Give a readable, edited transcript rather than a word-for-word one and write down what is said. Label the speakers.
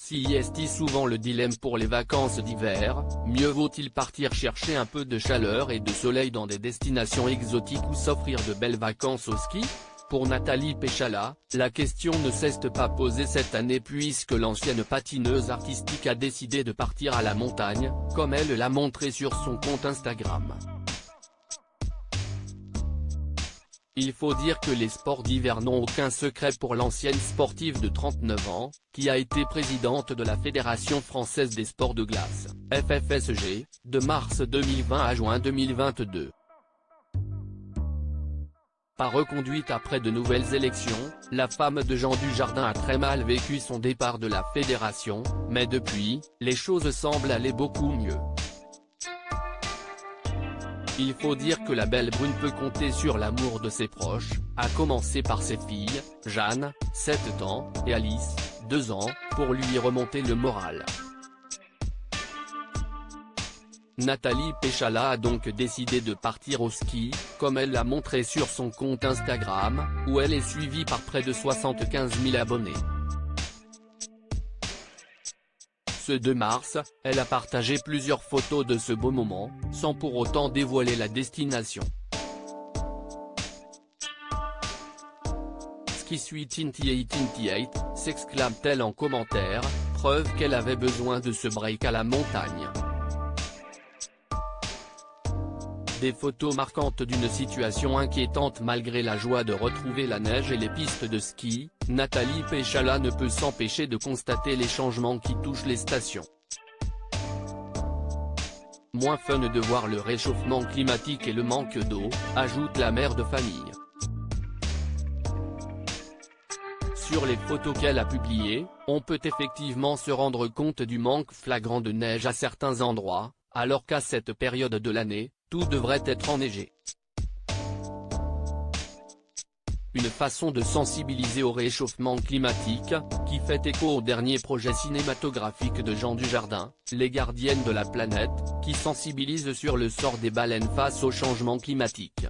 Speaker 1: Si est souvent le dilemme pour les vacances d'hiver, mieux vaut-il partir chercher un peu de chaleur et de soleil dans des destinations exotiques ou s'offrir de belles vacances au ski? Pour Nathalie Péchala, la question ne s'est pas posée cette année puisque l'ancienne patineuse artistique a décidé de partir à la montagne, comme elle l'a montré sur son compte Instagram. Il faut dire que les sports d'hiver n'ont aucun secret pour l'ancienne sportive de 39 ans, qui a été présidente de la Fédération française des sports de glace, FFSG, de mars 2020 à juin 2022. Pas reconduite après de nouvelles élections, la femme de Jean Dujardin a très mal vécu son départ de la fédération, mais depuis, les choses semblent aller beaucoup mieux. Il faut dire que la belle brune peut compter sur l'amour de ses proches, à commencer par ses filles, Jeanne, 7 ans, et Alice, 2 ans, pour lui remonter le moral. Nathalie Péchala a donc décidé de partir au ski, comme elle l'a montré sur son compte Instagram, où elle est suivie par près de 75 000 abonnés. Ce 2 mars, elle a partagé plusieurs photos de ce beau moment, sans pour autant dévoiler la destination. Ski suit 28, s'exclame-t-elle en commentaire, preuve qu'elle avait besoin de ce break à la montagne. Des photos marquantes d'une situation inquiétante malgré la joie de retrouver la neige et les pistes de ski, Nathalie Péchala ne peut s'empêcher de constater les changements qui touchent les stations. Moins fun de voir le réchauffement climatique et le manque d'eau, ajoute la mère de famille. Sur les photos qu'elle a publiées, on peut effectivement se rendre compte du manque flagrant de neige à certains endroits, alors qu'à cette période de l'année, tout devrait être enneigé. Une façon de sensibiliser au réchauffement climatique, qui fait écho au dernier projet cinématographique de Jean Dujardin, Les Gardiennes de la planète, qui sensibilise sur le sort des baleines face au changement climatique.